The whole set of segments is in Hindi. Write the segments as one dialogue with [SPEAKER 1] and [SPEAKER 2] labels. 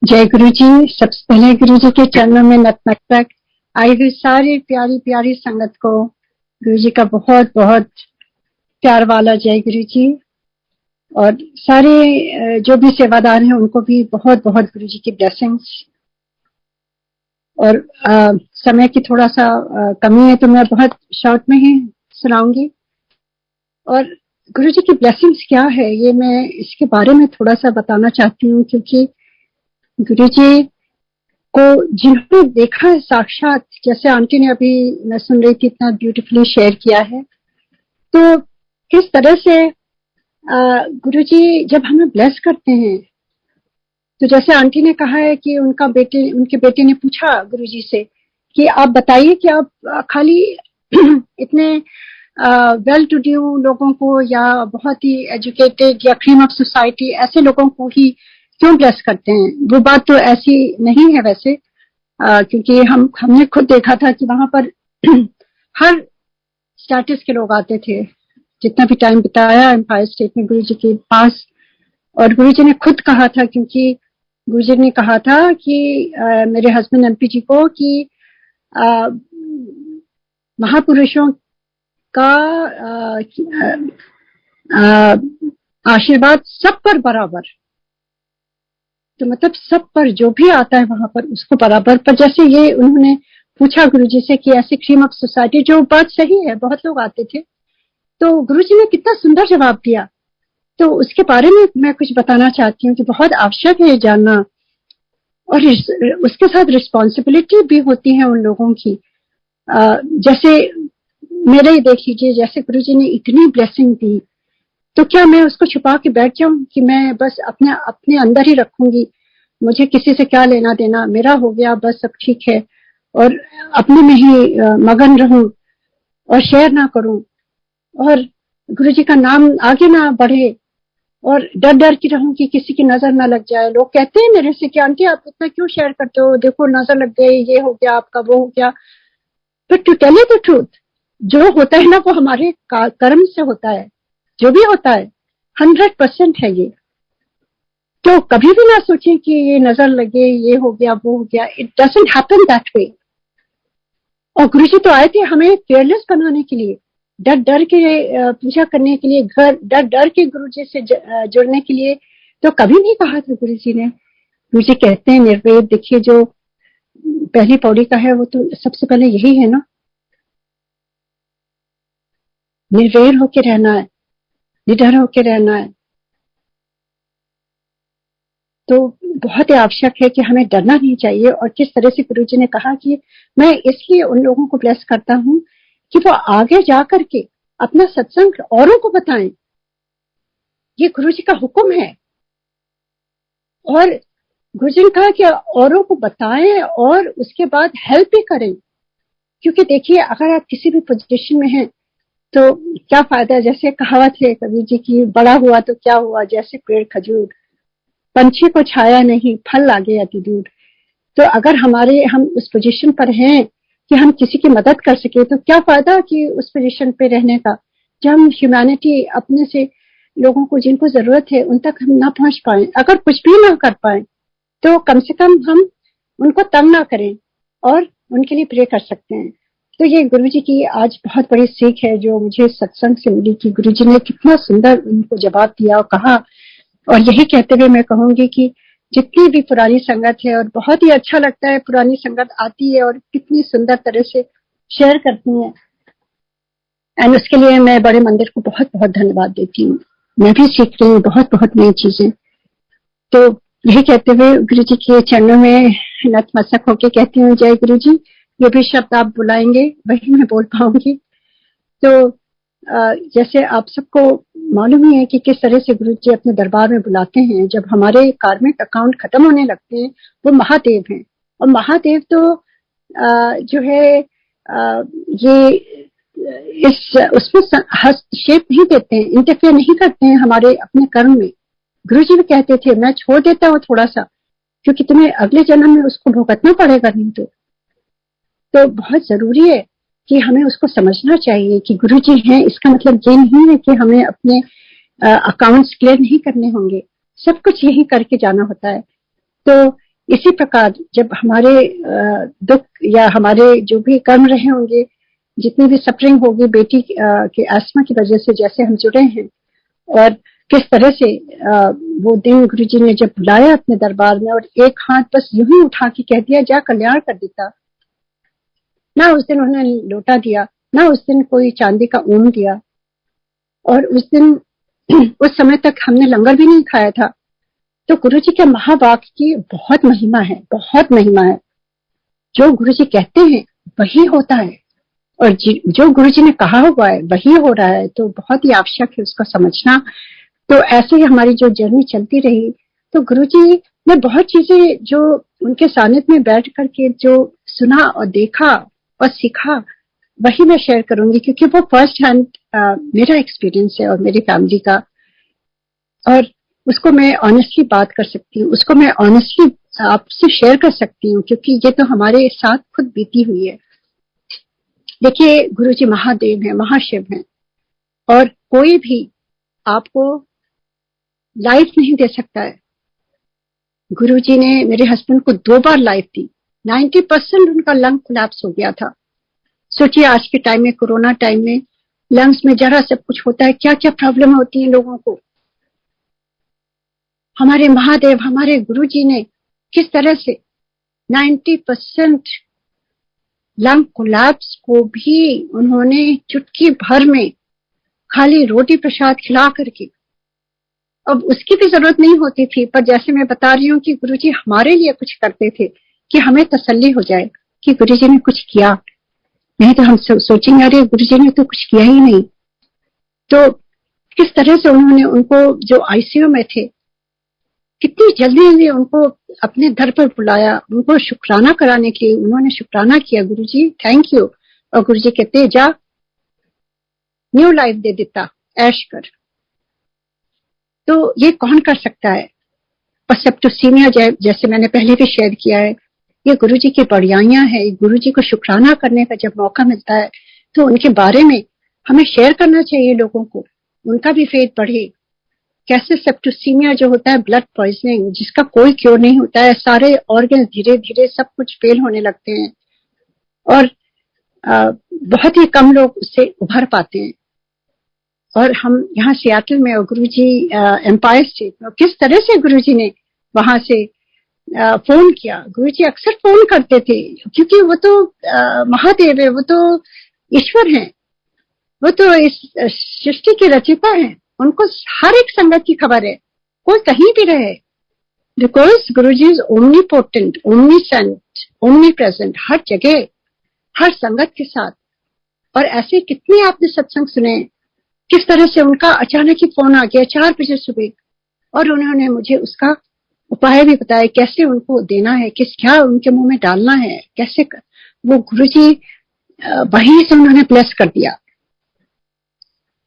[SPEAKER 1] जय गुरु जी। सबसे पहले गुरु जी के चरणों में नतमस्तक। आई हुई सारी प्यारी प्यारी संगत को गुरु जी का बहुत बहुत प्यार वाला जय गुरु जी। और सारे जो भी सेवादार हैं उनको भी बहुत बहुत गुरु जी की ब्लेसिंग्स। और समय की थोड़ा सा कमी है तो मैं बहुत शॉर्ट में ही सुनाऊंगी। और गुरु जी की ब्लेसिंग्स क्या है ये मैं इसके बारे में थोड़ा सा बताना चाहती हूँ, क्योंकि गुरु जी को जिन्होंने देखा है साक्षात, जैसे आंटी ने अभी मैं सुन रही थी इतना ब्यूटीफुली शेयर किया है, तो किस तरह से गुरुजी जब हमें ब्लेस करते हैं, तो जैसे आंटी ने कहा है कि उनके बेटे ने पूछा गुरुजी से कि आप बताइए कि आप खाली इतने वेल टू डू लोगों को या बहुत ही एजुकेटेड या क्रीम ऑफ सोसाइटी ऐसे लोगों को ही क्यों ब्लेस करते हैं। वो बात तो ऐसी नहीं है वैसे, क्योंकि हमने खुद देखा था कि वहां पर हर स्टेटस के लोग आते थे, जितना भी टाइम बिताया एम्पायर स्टेट में गुरु जी के पास। और गुरु जी ने खुद कहा था, क्योंकि गुरु जी ने कहा था कि मेरे हस्बैंड एमपी जी को कि महापुरुषों का आशीर्वाद सब पर बराबर, तो मतलब सब पर जो भी आता है वहां पर उसको बराबर। पर जैसे ये उन्होंने पूछा गुरुजी से कि ऐसे क्रीम ऑफ सोसाइटी, जो बात सही है, बहुत लोग आते थे, तो गुरुजी ने कितना सुंदर जवाब दिया। तो उसके बारे में मैं कुछ बताना चाहती हूँ कि बहुत आवश्यक है जानना, और उसके साथ रिस्पॉन्सिबिलिटी भी होती है उन लोगों की। जैसे मेरे ही देख लीजिए, जैसे गुरुजी ने इतनी ब्लेसिंग दी, तो क्या मैं उसको छुपा के बैठ जाऊं कि मैं बस अपने अंदर ही रखूंगी, मुझे किसी से क्या लेना देना, मेरा हो गया बस सब ठीक है, और अपने में ही मगन रहूं और शेयर ना करूं, और गुरुजी का नाम आगे ना बढ़े, और डर डर की रहूं कि किसी की नजर ना लग जाए। लोग कहते हैं मेरे से कि आंटी आप इतना क्यों शेयर करते हो, देखो नजर लग गई, ये हो गया आपका, वो हो गया। But to tell you the truth, जो होता है ना वो हमारे कर्म से होता है, जो भी होता है 100% है ये। तो कभी भी ना सोचें कि ये नजर लगे, ये हो गया वो हो गया। It doesn't happen that way. और गुरुजी तो आए थे हमें केयरलेस बनाने के लिए, डर डर के पूजा करने के लिए, घर डर डर के गुरुजी से जुड़ने के लिए। तो कभी नहीं कहा था गुरुजी ने। गुरुजी कहते हैं निर्वेद, देखिए जो पहली पौड़ी का है वो तो सबसे पहले यही है ना, निर्वैर होके रहना है, निडर होके रहना है। तो बहुत ही आवश्यक है कि हमें डरना नहीं चाहिए। और किस तरह से गुरुजी ने कहा कि मैं इसलिए उन लोगों को ब्लेस करता हूं कि वो आगे जा करके अपना सत्संग औरों को बताएं, ये गुरुजी का हुक्म है। और गुरुजी ने कहा कि औरों को बताएं और उसके बाद हेल्प भी करें, क्योंकि देखिए अगर आप किसी भी पोजीशन में हैं तो क्या फायदा। जैसे कहावत है कबीर जी की, बड़ा हुआ तो क्या हुआ, जैसे पेड़ खजूर, पंछी को छाया नहीं, फल लागे अति दूर। तो अगर हम उस पोजीशन पर हैं कि हम किसी की मदद कर सके, तो क्या फायदा कि उस पोजीशन पे रहने का, जब हम ह्यूमैनिटी अपने से लोगों को जिनको जरूरत है उन तक हम ना पहुंच पाए, अगर कुछ भी ना कर पाए, तो कम से कम हम उनको तंग ना करें और उनके लिए प्रे कर सकते हैं। तो ये गुरुजी की आज बहुत बड़ी सीख है जो मुझे सत्संग से मिली, कि गुरुजी ने कितना सुंदर उनको जवाब दिया और कहा। और यही कहते हुए मैं कहूंगी कि जितनी भी पुरानी संगत है, और बहुत ही अच्छा लगता है पुरानी संगत आती है और कितनी सुंदर तरह से शेयर करती है, एंड उसके लिए मैं बड़े मंदिर को बहुत बहुत धन्यवाद देती हूँ। मैं भी सीख रही हूँ बहुत बहुत नई चीजें। तो यही कहते हुए गुरु जी के चरणों में नतमस्तक होके कहती हूँ जय गुरु जी। जो भी शब्द आप बुलाएंगे वही मैं बोल पाऊंगी। तो जैसे आप सबको मालूम ही है कि किस तरह से गुरु जी अपने दरबार में बुलाते हैं। जब हमारे कार्मिक अकाउंट खत्म होने लगते हैं, वो महादेव हैं। और महादेव तो जो है ये उसमें हस्तक्षेप नहीं देते हैं, इंटरफेयर नहीं करते हैं हमारे अपने कर्म में। गुरु जी भी कहते थे मैं छोड़ देता हूँ थोड़ा सा, क्योंकि तुम्हें अगले जन्म में उसको भुगतना पड़ेगा नहीं। तो बहुत जरूरी है कि हमें उसको समझना चाहिए कि गुरु जी हैं, इसका मतलब ये नहीं है कि हमें अपने अकाउंट्स क्लियर नहीं करने होंगे, सब कुछ यही करके जाना होता है। तो इसी प्रकार जब हमारे दुख या हमारे जो भी कर्म रहे होंगे, जितनी भी सफरिंग होगी बेटी के आस्मा की वजह से, जैसे हम जुड़े हैं, और किस तरह से वो दिन गुरुजी ने जब बुलाया अपने दरबार में और एक हाथ बस यूं ही उठा के कह दिया जा कल्याण कर देता। ना उस दिन उन्होंने लोटा दिया, ना उस दिन कोई चांदी का ऊन दिया, और उस दिन उस समय तक हमने लंगर भी नहीं खाया था। तो गुरुजी के महावाक्य की बहुत महिमा है, बहुत महिमा है। जो गुरुजी कहते हैं वही होता है, और जो गुरुजी ने कहा हुआ है वही हो रहा है। तो बहुत ही आवश्यक है उसको समझना। तो ऐसे ही हमारी जो जर्नी चलती रही, तो गुरुजी ने बहुत चीजें जो उनके सानिध्य में बैठ करके जो सुना और देखा और सीखा, वही मैं शेयर करूंगी, क्योंकि वो फर्स्ट हैंड मेरा एक्सपीरियंस है और मेरी फैमिली का, और उसको मैं ऑनेस्टली बात कर सकती हूँ, उसको मैं ऑनेस्टली आपसे शेयर कर सकती हूँ, क्योंकि ये तो हमारे साथ खुद बीती हुई है। देखिए, गुरुजी महादेव हैं, महाशिव हैं, और कोई भी आपको लाइफ नहीं दे सकता है। गुरुजी ने मेरे हस्बैंड को 2 बार लाइफ दी। 90% उनका लंग कोलैप्स हो गया था। सोचिए आज के टाइम में, कोरोना टाइम में, लंग्स में जरा सब कुछ होता है, क्या क्या प्रॉब्लम होती है लोगों को। हमारे महादेव, हमारे गुरुजी ने किस तरह से 90% लंग कोलैप्स को भी उन्होंने चुटकी भर में खाली रोटी प्रसाद खिला करके, अब उसकी भी जरूरत नहीं होती थी, पर जैसे मैं बता रही हूँ कि गुरुजी हमारे लिए कुछ करते थे कि हमें तसल्ली हो जाए कि गुरुजी ने कुछ किया। नहीं तो हम सोचेंगे अरे गुरुजी ने तो कुछ किया ही नहीं। तो किस तरह से उन्होंने उनको जो आईसीयू में थे, कितनी जल्दी जल्दी उनको अपने दर पर बुलाया, उनको शुक्राना कराने के लिए उन्होंने शुक्राना किया, गुरुजी थैंक यू। और गुरुजी कहते जा न्यू लाइफ दे देता, ऐश कर। तो ये कौन कर सकता है? और सेप्टिसीमिया जैसे मैंने पहले भी शेयर किया है, ये गुरुजी की बढ़ियाइयां है। गुरुजी को शुक्राना करने का जब मौका मिलता है तो उनके बारे में हमें शेयर करना चाहिए लोगों को, उनका भी फेथ बढ़े। कैसे सेप्टिसीमिया जो होता है, ब्लड पॉइजनिंग, जिसका कोई क्योर नहीं होता है, सारे ऑर्गन धीरे धीरे सब कुछ फेल होने लगते हैं, और बहुत ही कम लोग उससे उभर पाते हैं। और हम यहाँ सियाटल में, और गुरुजी एम्पायर स्टेट में, किस तरह से गुरुजी ने वहां से फोन किया। गुरुजी अक्सर फोन करते थे, क्योंकि वो तो महादेव है, वो तो ईश्वर हैं, वो तो इस सृष्टि के रचयिता हैं। उनको हर एक संगत की खबर है, कोई कहीं भी रहे, because Guruji is omnipotent, omniscient, omnipresent, हर जगह, हर संगत के साथ। और ऐसे कितने आपने सत्संग सुने, किस तरह से उनका अचानक ही फोन आ गया 4 बजे सुबह, और उन्होंने मुझे उसका उपाय भी बताया, कैसे उनको देना है, क्या उनके मुंह में डालना है, कैसे वो गुरुजी वहीं से उन्होंने ब्लेस कर दिया।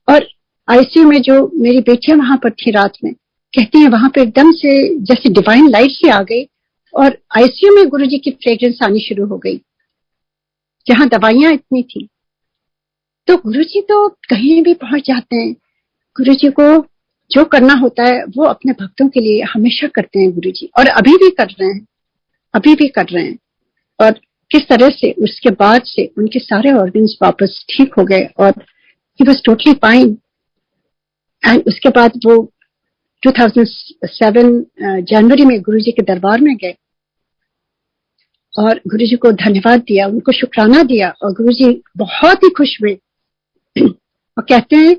[SPEAKER 1] और आईसीयू में जो मेरी बेटियां वहां पर थी रात में, कहती है वहां पे एकदम से जैसे डिवाइन लाइट से आ गई, और आईसीयू में गुरुजी की फ्रेग्रेंस आनी शुरू हो गई, जहां दवाइयां इतनी थी। तो गुरुजी तो कहीं भी पहुंच जाते हैं। गुरुजी को जो करना होता है वो अपने भक्तों के लिए हमेशा करते हैं गुरुजी, और अभी भी कर रहे हैं, अभी भी कर रहे हैं। और किस तरह से उसके बाद से उनके सारे ऑर्गन्स वापस ठीक हो गए, और he was totally fine. And उसके बाद वो 2007 जनवरी में गुरुजी के दरबार में गए, और गुरुजी को धन्यवाद दिया, उनको शुक्राना दिया, और गुरुजी बहुत ही खुश हुए और कहते हैं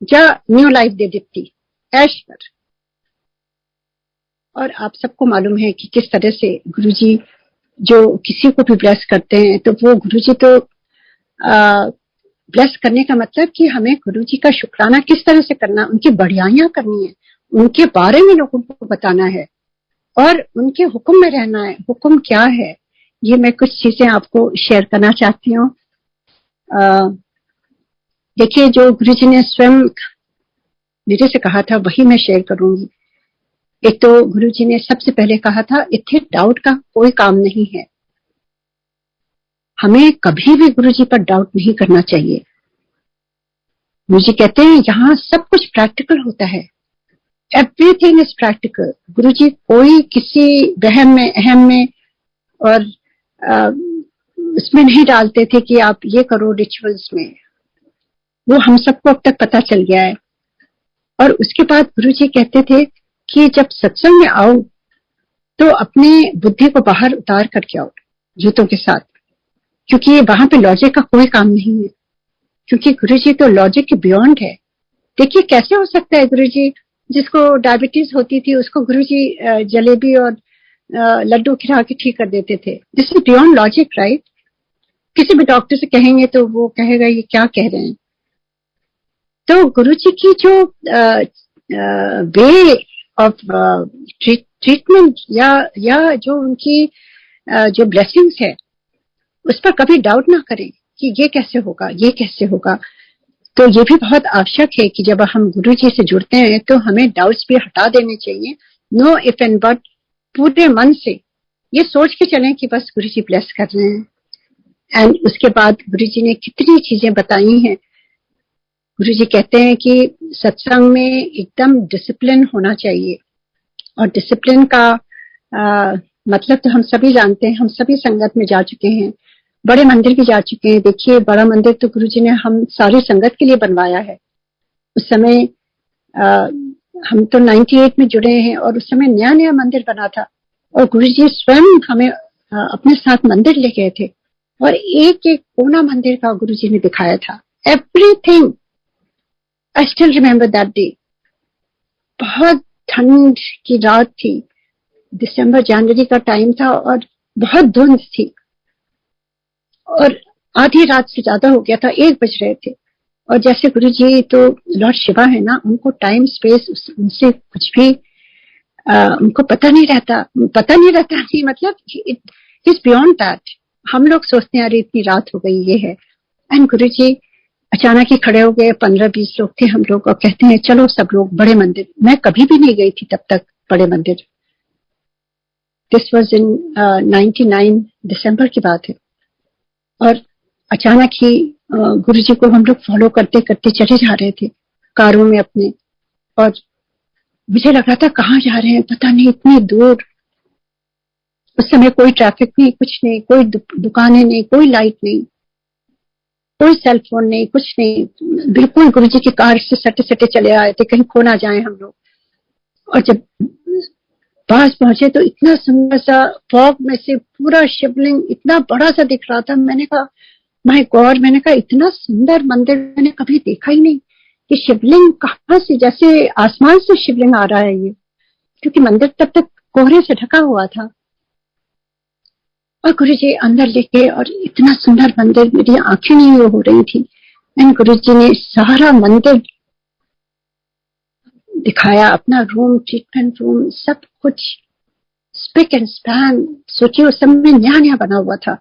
[SPEAKER 1] जा न्यू लाइफ दे देती, ऐश कर। और आप सबको मालूम है कि किस तरह से गुरुजी जो किसी को भी ब्लेस करते हैं, तो वो गुरुजी तो ब्लेस करने का मतलब कि हमें गुरुजी का शुक्राना किस तरह से करना, उनकी बढ़ियाइयां करनी है, उनके बारे में लोगों को बताना है, और उनके हुक्म में रहना है। हुक्म क्या है, ये मैं कुछ चीजें आपको शेयर करना चाहती हूँ। देखिए, जो गुरुजी ने स्वयं मेरे से कहा था वही मैं शेयर करूंगी। एक तो गुरुजी ने सबसे पहले कहा था, इतने डाउट का कोई काम नहीं है। हमें कभी भी गुरुजी पर डाउट नहीं करना चाहिए। गुरुजी कहते हैं यहाँ सब कुछ प्रैक्टिकल होता है, एवरीथिंग इज प्रैक्टिकल। गुरुजी कोई किसी वहम में अहम में और उसमें नहीं डालते थे कि आप ये करो रिचुअल्स में। वो हम सबको अब तक पता चल गया है। और उसके बाद गुरुजी कहते थे कि जब सत्संग में आओ तो अपने बुद्धि को बाहर उतार करके आओ जूतों के साथ, क्योंकि वहां पे लॉजिक का कोई काम नहीं है, क्योंकि गुरुजी तो लॉजिक के बियॉन्ड है। देखिए कैसे हो सकता है, गुरुजी जिसको डायबिटीज होती थी उसको गुरुजी जलेबी और लड्डू खिला के ठीक कर देते थे। This is beyond logic, right? किसी भी डॉक्टर से कहेंगे तो वो कहेगा ये क्या कह रहे हैं। तो गुरुजी की जो वे ऑफ ट्रीटमेंट या जो उनकी जो ब्लेसिंग्स है उस पर कभी डाउट ना करें कि ये कैसे होगा, ये कैसे होगा। तो ये भी बहुत आवश्यक है कि जब हम गुरु जी से जुड़ते हैं तो हमें डाउट्स भी हटा देने चाहिए। नो इफ एंड बट, पूरे मन से ये सोच के चलें कि बस गुरु जी ब्लेस कर रहे हैं। एंड उसके बाद गुरु जी ने कितनी चीजें बताई हैं। गुरु जी कहते हैं कि सत्संग में एकदम डिसिप्लिन होना चाहिए, और डिसिप्लिन का मतलब तो हम सभी जानते हैं, हम सभी संगत में जा चुके हैं, बड़े मंदिर भी जा चुके हैं। देखिए बड़ा मंदिर तो गुरुजी ने हम सारी संगत के लिए बनवाया है। उस समय हम तो 98 में जुड़े हैं और उस समय नया नया मंदिर बना था, और गुरुजी स्वयं हमें अपने साथ मंदिर ले गए थे और एक एक कोना मंदिर का गुरुजी ने दिखाया था। Everything I still remember that day. बहुत ठंड की रात थी, दिसंबर जनवरी का टाइम था और बहुत धुंध थी, और आधी रात से ज्यादा हो गया था, 1 बज रहे थे। और जैसे गुरु जी तो लॉर्ड शिवा है ना, उनको टाइम स्पेस उनसे कुछ भी उनको पता नहीं रहता नहीं, मतलब इज बियॉन्ड दैट। हम लोग सोचते हैं अरे इतनी रात हो गई ये है, एंड गुरु जी अचानक ही खड़े हो गए। 15-20 लोग थे हम लोग, और कहते हैं चलो सब लोग बड़े मंदिर। मैं कभी भी नहीं गई थी तब तक बड़े मंदिर। दिस वॉज इन 99 दिसंबर की बात है। और अचानक ही गुरु जी को हम लोग फॉलो करते करते चले जा रहे थे कारों में अपने, और मुझे लग रहा था कहाँ जा रहे हैं पता नहीं, इतनी दूर। उस समय कोई ट्रैफिक नहीं, कुछ नहीं, कोई दुकानें नहीं, कोई लाइट नहीं, कोई सेल फोन नहीं, कुछ नहीं। बिल्कुल गुरु जी की कार से सटे सटे चले आए थे, कहीं खो ना जाए हम लोग। और जब पास पहुंचे तो इतना सुंदर सा फॉग में से पूरा शिवलिंग इतना बड़ा सा दिख रहा था। मैंने कहा माय गॉड, मैंने कहा इतना सुंदर मंदिर मैंने कभी देखा ही नहीं कि शिवलिंग कहां से, जैसे आसमान से शिवलिंग आ रहा है ये, क्योंकि मंदिर तब तक कोहरे से ढका हुआ था। और गुरु जी अंदर लेके, और इतना सुंदर मंदिर, मेरी आंखें नहीं हो रही थी। एंड गुरु जी ने सारा मंदिर दिखाया, अपना रूम, ट्रीटमेंट रूम, सब कुछ स्पिक एंड स्पैन। सोचिए उस समय नया नया बना हुआ था,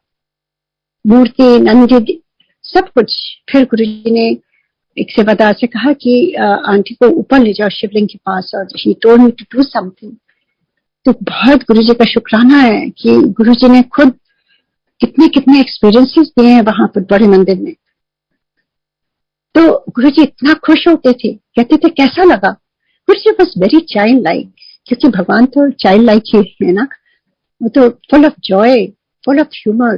[SPEAKER 1] मूर्ति, नंदी, सब कुछ। फिर गुरुजी ने एक सेवादार से कहा कि आंटी को ऊपर ले जाओ शिवलिंग के पास, और he told me to do something. तो बहुत गुरुजी का शुक्राना है कि गुरुजी ने खुद कितने कितने एक्सपीरियंसेस दिए हैं वहां पर बड़े मंदिर में। तो गुरुजी इतना खुश होते थे, कहते थे कैसा लगा। गुरुजी वॉज वेरी चाइल्ड लाइक, क्योंकि भगवान तो चाइल्ड लाइक ही है ना, वो तो full of Joy, full of humour,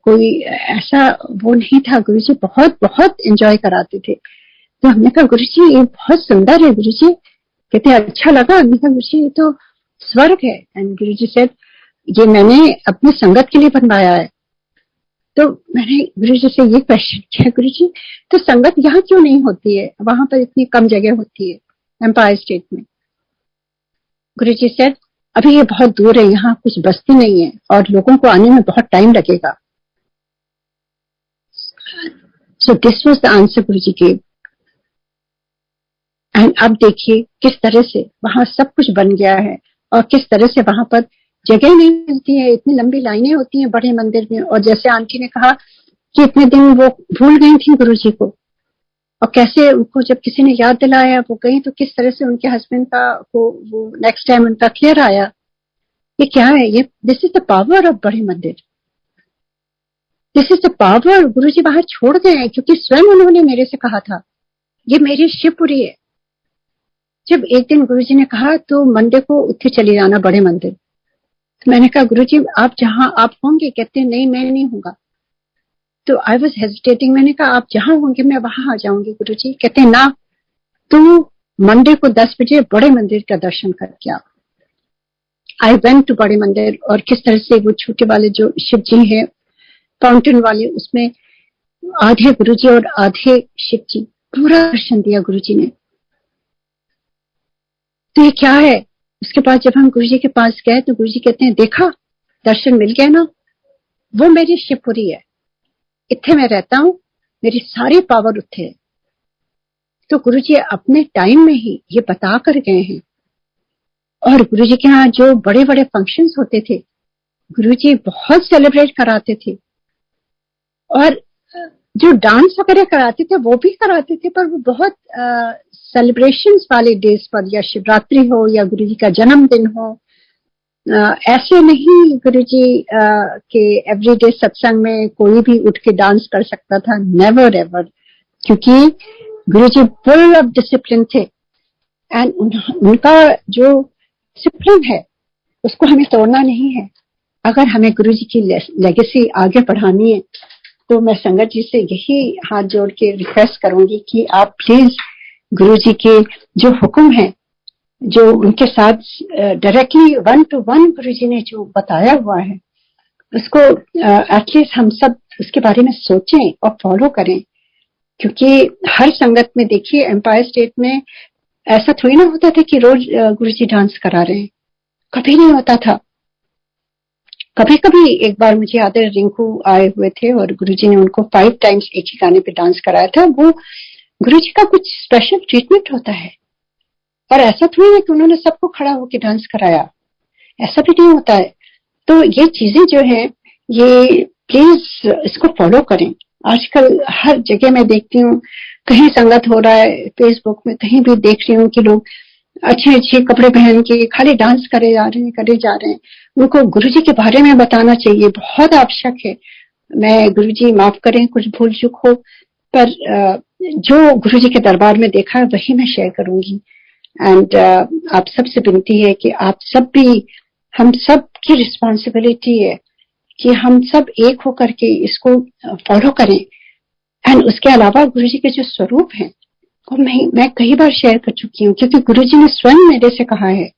[SPEAKER 1] कोई ऐसा वो नहीं था। गुरुजी बहुत बहुत एंजॉय कराते थे। तो हमने कहा गुरुजी ये बहुत सुंदर है गुरुजी। कहते अच्छा लगा। हमने कहा गुरुजी ये तो स्वर्ग है। एंड गुरुजी सेड ये मैंने अपनी संगत के लिए बनवाया है। तो मैंने गुरुजी से ये क्वेश्चन किया, गुरुजी तो संगत यहाँ क्यों नहीं होती है, वहां पर इतनी कम जगह होती है एम्पायर स्टेट में। गुरुजी सेड अभी ये बहुत दूर है, यहाँ कुछ बस्ती नहीं है और लोगों को आने में बहुत टाइम लगेगा। So this was the answer Guruji gave। And अब देखिए किस तरह से वहां सब कुछ बन गया है, और किस तरह से वहां पर जगह नहीं मिलती है, इतनी लंबी लाइनें होती हैं बड़े मंदिर में। और जैसे आंटी ने कहा कि इतने दिन वो भूल गई थी गुरुजी को, और कैसे उनको जब किसी ने याद दिलाया वो गई, तो किस तरह से उनके हस्बैंड का वो नेक्स्ट टाइम उनका क्लियर आया। ये क्या है, ये this is the power of बड़े मंदिर, दिस इज द पावर। गुरुजी बाहर छोड़ गए हैं, क्योंकि स्वयं उन्होंने मेरे से कहा था ये मेरी शिवपुरी है, जब एक दिन गुरुजी ने कहा तो मंडे को उत्थे चले जाना बड़े मंदिर। तो मैंने कहा गुरुजी आप जहां आप होंगे? कहते नहीं मैं नहीं होगा। तो आई वॉज हेजिटेटिंग। मैंने कहा आप जहां होंगे मैं वहां आ जाऊंगी गुरुजी। कहते ना, तुम मंडे को 10 बजे बड़े मंदिर का दर्शन करके आओ। आई वेंट टू बड़े मंदिर, और किस तरह से वो छोटे वाले जो शिव जी है फाउंटेन वाले, उसमें आधे गुरुजी और आधे शिव जी, पूरा दर्शन दिया गुरुजी ने। तो ये क्या है? उसके बाद जब हम गुरुजी के पास गए तो गुरुजी कहते हैं देखा, दर्शन मिल गया ना, वो मेरी शिवपुरी है, इत्थे मैं रहता हूं, मेरी सारी पावर उत्थे है। तो गुरुजी अपने टाइम में ही ये बता कर गए हैं। और गुरुजी के यहाँ जो बड़े बड़े फंक्शंस होते थे, गुरुजी बहुत सेलिब्रेट कराते थे। और जो डांस वगैरह कराते थे वो भी कराते थे, पर वो बहुत सेलिब्रेशंस वाले डेज पर, या शिवरात्रि हो या गुरुजी का जन्मदिन हो, ऐसे नहीं गुरुजी के एवरीडे सत्संग में कोई भी उठ के डांस कर सकता था, नेवर एवर। क्योंकि गुरुजी फुल ऑफ डिसिप्लिन थे, एंड उनका जो डिसिप्लिन है उसको हमें तोड़ना नहीं है। अगर हमें गुरुजी की लेगेसी आगे बढ़ानी है तो मैं संगत जी से यही हाथ जोड़ के रिक्वेस्ट करूंगी कि आप प्लीज गुरुजी के जो हुक्म है, जो उनके साथ डायरेक्टली 1-to-1 गुरुजी ने जो बताया हुआ है, उसको एटलीस्ट हम सब उसके बारे में सोचें और फॉलो करें। क्योंकि हर संगत में देखिए, एम्पायर स्टेट में ऐसा थोड़ी ना होता था कि रोज गुरुजी डांस करा रहे हैं, कभी नहीं होता था। कभी कभी एक बार मुझे याद है रिंकू आए हुए थे और गुरुजी ने उनको 5 टाइम्स एक ही गाने पे डांस कराया था। वो गुरुजी का कुछ स्पेशल ट्रीटमेंट होता है, और ऐसा थोड़ी है कि उन्होंने सबको खड़ा होकर डांस कराया, ऐसा भी नहीं होता है। तो ये चीजें जो है, ये प्लीज इसको फॉलो करें। आजकल हर जगह मैं देखती हूँ, कहीं संगत हो रहा है, फेसबुक में कहीं भी देख रही हूँ कि लोग अच्छे अच्छे कपड़े पहन के खाली डांस करे जा रहे हैं। उनको गुरुजी के बारे में बताना चाहिए, बहुत आवश्यक है। मैं गुरुजी माफ करें कुछ भूल चूक हो, पर जो गुरुजी के दरबार में देखा है वही मैं शेयर करूंगी। एंड आप सबसे विनती है कि आप सब भी, हम सब की रिस्पॉन्सिबिलिटी है कि हम सब एक होकर के इसको फॉलो करें। एंड उसके अलावा गुरुजी के जो स्वरूप हैं, और मैं कई बार शेयर कर चुकी हूँ, क्योंकि गुरुजी ने स्वयं मेरे से कहा है,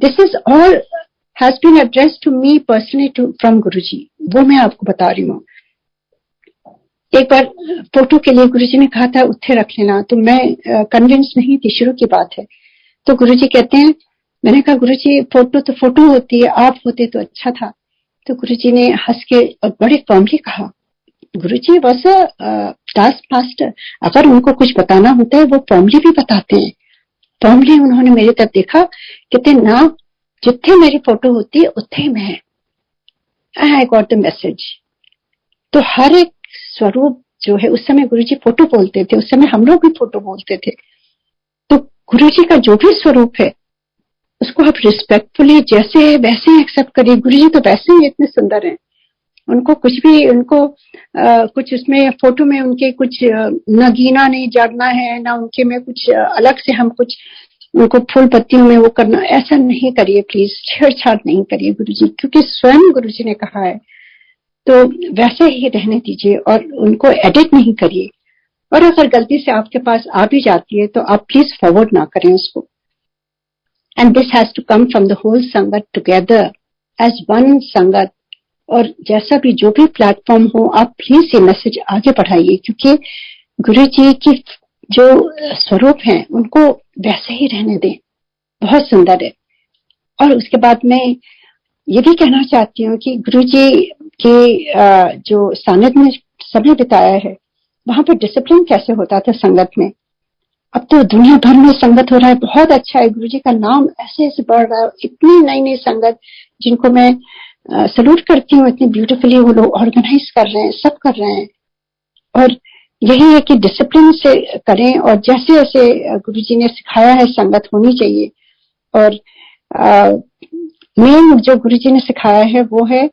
[SPEAKER 1] this is all has been addressed to me personally from Guruji. वो मैं आपको बता रही हूँ। एक बार फोटो के लिए गुरुजी ने कहा था उत्थे रख लेना, तो मैं कन्विंस नहीं थी, शुरू की बात है। तो गुरुजी कहते हैं, मैंने कहा गुरुजी फोटो तो फोटो होती है, आप होते तो अच्छा था। तो गुरुजी ने हंस के और बड़े फर्मली कहा, गुरुजी वॉज अ टास्क मास्टर, अगर उनको कुछ बताना होता है वो फर्मली भी बताते हैं। फर्मली उन्होंने मेरी तरफ देखा, कहते ना, जिथे मेरी फोटो होती है उत्थे ही मैं, आई गॉट द मैसेज। तो हर एक स्वरूप जो है, उस समय गुरुजी फोटो बोलते थे, उस समय हम लोग भी फोटो बोलते थे। तो गुरुजी का जो भी स्वरूप है उसको आप रिस्पेक्टफुली जैसे है वैसे ही एक्सेप्ट करिए। गुरुजी तो वैसे ही इतने सुंदर हैं, उनको कुछ भी, उनको कुछ उसमें फोटो में उनके कुछ नगीना नहीं जड़ना है, ना उनके में कुछ अलग से हम कुछ उनको फूल पत्तियों में वो करना, ऐसा नहीं करिए प्लीज, छेड़छाड़ नहीं करिए गुरुजी, क्योंकि स्वयं गुरुजी ने कहा है। तो वैसे ही रहने दीजिए और उनको एडिट नहीं करिए। और अगर गलती से आपके पास आ भी जाती है तो आप प्लीज फॉरवर्ड ना करें उसको। And this has to come from the whole sangat together as one sangat. और जैसा भी जो भी प्लेटफॉर्म हो, आप प्लीज ये मैसेज आगे बढ़ाइए, क्योंकि गुरुजी की जो स्वरूप हैं उनको वैसे ही रहने दें, बहुत सुंदर है। और उसके बाद मैं ये भी कहना चाहती हूँ कि गुरुजी के जो सानिध्य में समय बिताया है, वहां पर डिसिप्लिन कैसे होता था संगत में। अब तो दुनिया भर में संगत हो रहा है, बहुत अच्छा है, गुरुजी का नाम ऐसे ऐसे बढ़ रहा है। इतनी नई नई संगत जिनको मैं सल्यूट करती हूँ, इतनी ब्यूटीफुली वो लोग ऑर्गेनाइज कर रहे हैं, सब कर रहे हैं। और यही है कि डिसिप्लिन से करें, और जैसे जैसे गुरुजी ने सिखाया है संगत होनी चाहिए। और मेन जो गुरुजी ने सिखाया है वो है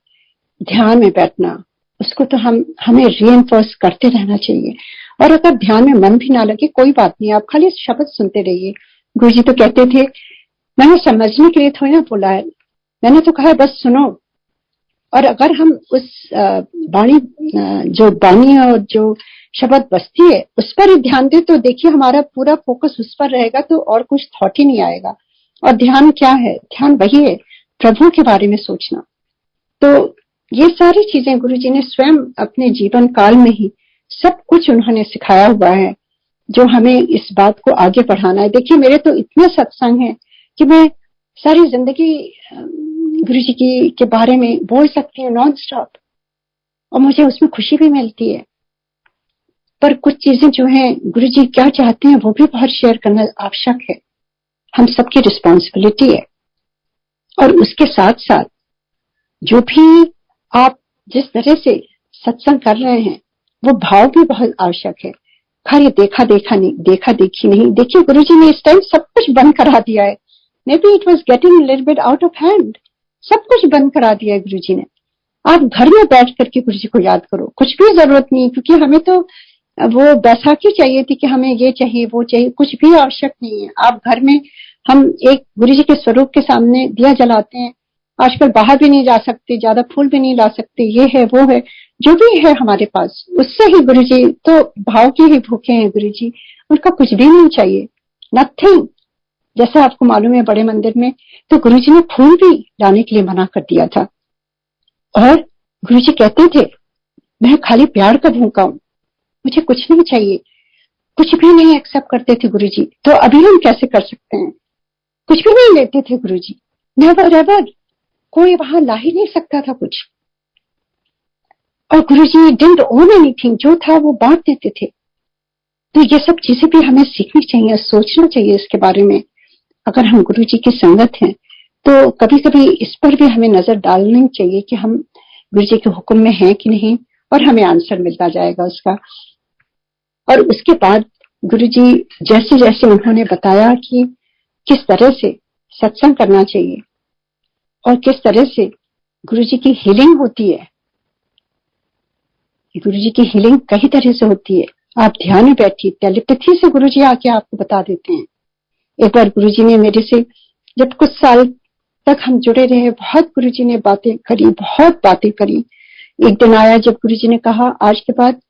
[SPEAKER 1] ध्यान में बैठना। उसको तो हमें रीइंफोर्स करते रहना चाहिए। और अगर ध्यान में मन भी ना लगे, कोई बात नहीं, आप खाली शब्द सुनते रहिए, गुरुजी तो कहते थे, मैंने समझने के लिए थोड़ी ना बोला है, मैंने तो कहा बस सुनो। और अगर हम उस वाणी जो वाणी और जो शब्द बसती है उस पर ही ध्यान दे, तो देखिए हमारा पूरा फोकस उस पर रहेगा, तो और कुछ थॉट ही नहीं आएगा। और ध्यान क्या है? ध्यान वही है, प्रभु के बारे में सोचना। तो ये सारी चीजें गुरुजी ने स्वयं अपने जीवन काल में ही सब कुछ उन्होंने सिखाया हुआ है, जो हमें इस बात को आगे बढ़ाना है। देखिए मेरे तो इतने सत्संग हैं कि मैं सारी जिंदगी गुरुजी की के बारे में बोल सकती हूँ नॉन स्टॉप, और मुझे उसमें खुशी भी मिलती है। पर कुछ चीजें जो हैं गुरुजी क्या चाहते हैं वो भी बहुत शेयर करना आवश्यक है, हम सबकी रिस्पॉन्सिबिलिटी है। और उसके साथ साथ जो भी आप जिस तरह से सत्संग कर रहे हैं वो भाव भी बहुत आवश्यक है। खाली देखा देखा नहीं, देखा देखी नहीं। देखिए गुरुजी ने इस टाइम सब कुछ बंद करा दिया है। May be it was getting little bit out of hand, सब कुछ बंद करा दिया है गुरुजी ने। आप घर में बैठ करके गुरुजी को याद करो, कुछ भी जरूरत नहीं, क्योंकि हमें तो वो बैसाखी चाहिए थी कि हमें ये चाहिए वो चाहिए, कुछ भी आवश्यक नहीं है। आप घर में, हम एक गुरुजी के स्वरूप के सामने दिया जलाते हैं। आजकल बाहर भी नहीं जा सकते, ज्यादा फूल भी नहीं ला सकते, ये है वो है, जो भी है हमारे पास उससे ही गुरुजी तो भाव के ही भूखे हैं गुरुजी, उनका कुछ भी नहीं चाहिए, नथिंग। जैसा आपको मालूम है बड़े मंदिर में तो गुरुजी ने फूल भी लाने के लिए मना कर दिया था, और गुरुजी कहते थे मैं खाली प्यार का भूखा हूं, मुझे कुछ नहीं चाहिए। कुछ भी नहीं एक्सेप्ट करते थे गुरुजी। तो अभी हम कैसे कर सकते हैं? कुछ भी नहीं लेते थे गुरुजी, नेवर एवर, कोई वहां ला ही नहीं सकता था कुछ। और गुरुजी डिडंट ओन एनीथिंग, जो था वो बांट देते थे। तो ये सब चीजें भी हमें सीखनी चाहिए, सोचना चाहिए इसके बारे में। अगर हम गुरुजी की संगत हैं तो कभी कभी इस पर भी हमें नजर डालनी चाहिए कि हम गुरुजी के हुक्म में हैं कि नहीं, और हमें आंसर मिलता जाएगा उसका। और उसके बाद गुरुजी जैसे जैसे उन्होंने बताया कि किस तरह से सत्संग करना चाहिए और किस तरह से गुरुजी की हीलिंग होती है। गुरुजी की हीलिंग कई तरह से होती है। आप ध्यान में बैठिए, टेलीपैथी से गुरुजी आके आपको बता देते हैं। एक बार गुरुजी ने मेरे से, जब कुछ साल तक हम जुड़े रहे, बहुत गुरुजी ने बातें करी, बहुत बातें करी। एक दिन आया जब गुरुजी ने कहा आज के बाद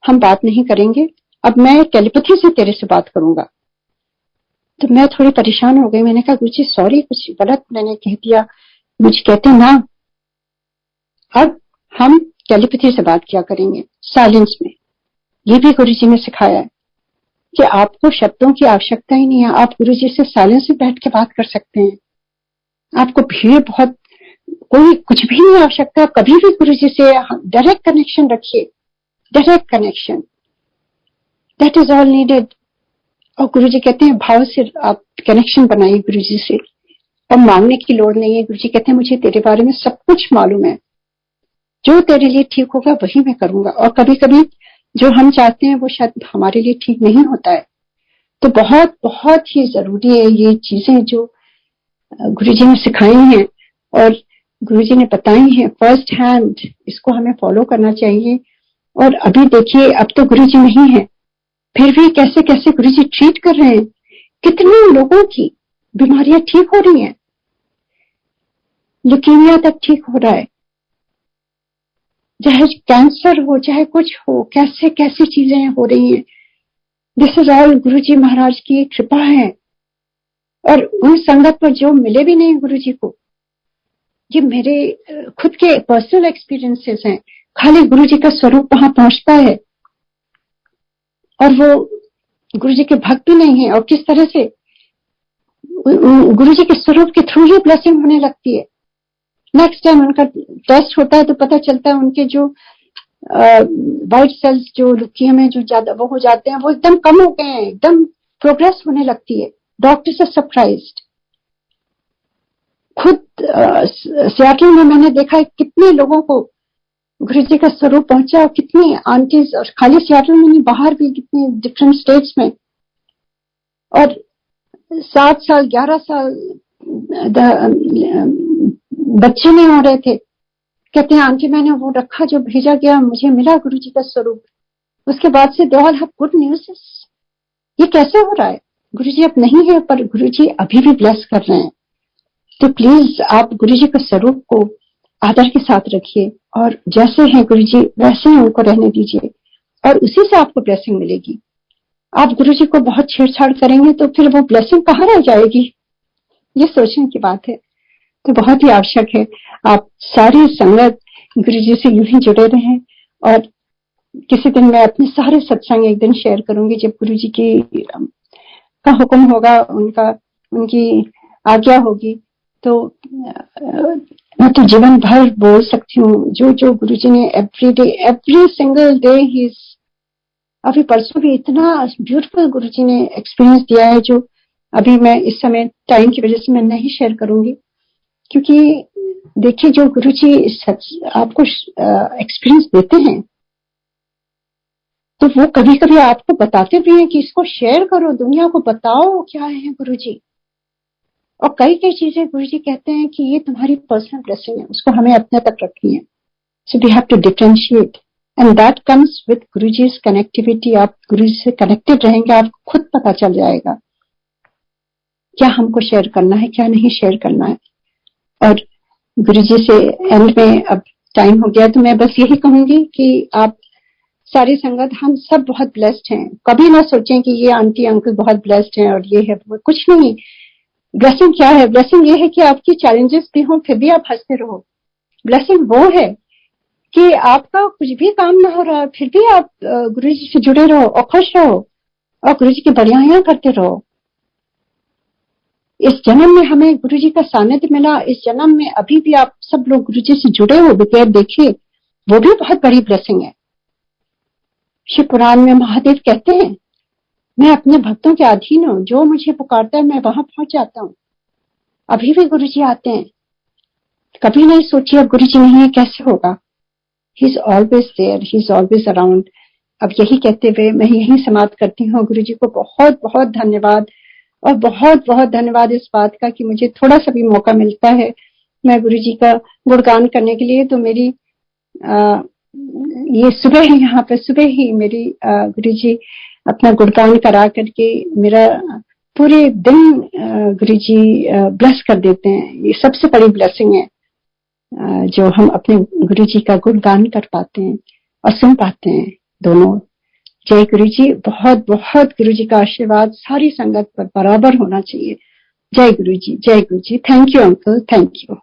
[SPEAKER 1] हम बात नहीं करेंगे, अब मैं टेलीपैथी से तेरे से बात करूंगा। तो मैं थोड़ी परेशान हो गई। मैंने कहा गुरुजी सॉरी, कुछ गलत मैंने कह दिया। मुझे कहते ना, अब हम टेलीपैथी से बात किया करेंगे, साइलेंस में। ये भी गुरुजी ने सिखाया है कि आपको शब्दों की आवश्यकता ही नहीं है, आप गुरुजी से साइलेंस में बैठ के बात कर सकते हैं। आपको भीड़ बहुत, कोई कुछ भी नहीं आवश्यकता, कभी भी गुरुजी से डायरेक्ट कनेक्शन रखिए, direct connection, that is all needed. और गुरुजी कहते हैं भाव से आप कनेक्शन बनाइए गुरुजी से, और मांगने की लोड़ नहीं है। गुरुजी कहते हैं मुझे तेरे बारे में सब कुछ मालूम है, जो तेरे लिए ठीक होगा वही मैं करूंगा। और कभी कभी जो हम चाहते हैं वो शायद हमारे लिए ठीक नहीं होता है। तो बहुत बहुत ही जरूरी है ये चीजें जो गुरुजी ने सिखाई हैं और गुरुजी ने बताई हैं फर्स्ट हैंड, इसको हमें फॉलो करना चाहिए। और अभी देखिए अब तो गुरुजी नहीं है, फिर भी कैसे कैसे गुरुजी ट्रीट कर रहे हैं, कितने लोगों की बीमारियां ठीक हो रही हैं, ल्यूकीमिया तक ठीक हो रहा है, चाहे कैंसर हो चाहे कुछ हो, कैसे कैसी चीजें हो रही हैं। दिस इज ऑल गुरुजी महाराज की कृपा है। और उन संगत पर जो मिले भी नहीं गुरुजी को, ये मेरे खुद के पर्सनल एक्सपीरियंसेस हैं। खाली गुरुजी का स्वरूप वहां पहुंचता है और वो गुरुजी के भक्त भी नहीं है, और किस तरह से गुरुजी के स्वरूप के थ्रू ही ब्लेसिंग होने लगती है। नेक्स्ट टाइम उनका टेस्ट होता है तो पता चलता है उनके जो व्हाइट सेल्स जो लुकिया में जो ज्यादा वो हो जाते हैं वो एकदम कम हो गए हैं, एकदम प्रोग्रेस होने लगती है। Doctors are surprised. खुद सियाटल में मैंने देखा है कितने लोगों को गुरुजी का स्वरूप पहुंचा, और कितनी आंटीज, और खाली सियाटल में नहीं बाहर भी कितने डिफरेंट स्टेट्स में। और 7 साल 11 साल बच्चे नहीं हो रहे थे, कहते हैं आंटी मैंने वो रखा जो भेजा गया, मुझे मिला गुरुजी का स्वरूप। उसके बाद से they all have good news. ये कैसे हो रहा है? गुरुजी अब नहीं है, पर गुरुजी अभी भी ब्लेस कर रहे हैं। तो प्लीज आप गुरुजी के स्वरूप को आदर के साथ रखिए और जैसे हैं गुरुजी वैसे ही उनको रहने दीजिए और उसी से आपको ब्लेसिंग मिलेगी। आप गुरुजी को बहुत छेड़छाड़ करेंगे तो फिर वो ब्लेसिंग कहाँ रह जाएगी, ये सोचने की बात है। तो बहुत ही आवश्यक है आप सारी संगत गुरुजी से यूं ही जुड़े रहें। और किसी दिन मैं अपने सारे सत्संग एक दिन शेयर करूंगी जब गुरुजी की का हुक्म होगा, उनकी आज्ञा होगी। तो मैं तो जीवन भर बोल सकती हूँ जो जो गुरुजी ने एवरी सिंगल डे ही। अभी परसों भी इतना ब्यूटीफुल गुरुजी ने एक्सपीरियंस दिया है जो अभी मैं इस समय टाइम की वजह से मैं नहीं शेयर करूंगी, क्योंकि देखिए जो गुरुजी आपको एक्सपीरियंस देते हैं तो वो कभी कभी आपको बताते भी हैं कि इसको शेयर करो, दुनिया को बताओ क्या है गुरुजी। और कई कई चीजें गुरुजी कहते हैं कि ये तुम्हारी पर्सनल ब्लेसिंग है, उसको हमें अपने तक रखनी है। So we have to differentiate and that comes with Guruji's connectivity. आप गुरुजी से कनेक्टेड रहेंगे, आपको खुद पता चल जाएगा क्या हमको शेयर करना है, क्या नहीं शेयर करना है। और गुरुजी से एंड में अब टाइम हो गया तो मैं बस यही कहूंगी कि आप सारी संगत हम सब बहुत ब्लेस्ड हैं। कभी ना सोचें कि ये आंटी अंकल बहुत ब्लेस्ड हैं और ये है वो, कुछ नहीं। ब्लेसिंग क्या है? ब्लेसिंग ये है कि आपकी चैलेंजेस भी हों फिर भी आप हंसते रहो। ब्लेसिंग वो है कि आपका कुछ भी काम ना हो रहा फिर भी आप गुरुजी से जुड़े रहो और खुश रहो और गुरुजी की बढ़ियाइयां करते रहो। इस जन्म में हमें गुरुजी का सानिध्य मिला, इस जन्म में अभी भी आप सब लोग गुरुजी से जुड़े हो बगैर देखिए, वो भी बहुत बड़ी ब्लेसिंग है। शिव पुराण में महादेव कहते हैं मैं अपने भक्तों के अधीन हूँ, जो मुझे पुकारता है मैं वहां पहुंच जाता हूँ। अभी भी गुरुजी आते हैं, कभी नहीं सोचिए अब गुरुजी नहीं है कैसे होगा। He is always there, he is always around. अब यही कहते हुए मैं यही समाप्त करती हूँ। गुरुजी को बहुत बहुत धन्यवाद और बहुत बहुत धन्यवाद इस बात का कि मुझे थोड़ा सा भी मौका मिलता है मैं गुरुजी का गुणगान करने के लिए। तो मेरी ये सुबह ही यहाँ पे सुबह ही मेरी गुरुजी अपना गुणगान करा करके मेरा पूरे दिन गुरुजी ब्लेस कर देते हैं। ये सबसे बड़ी ब्लेसिंग है जो हम अपने गुरुजी का गुणगान कर पाते हैं और सुन पाते हैं दोनों। जय गुरुजी। बहुत बहुत गुरुजी का आशीर्वाद सारी संगत पर बराबर होना चाहिए। जय गुरुजी, जय Guruji. Thank you uncle, thank you.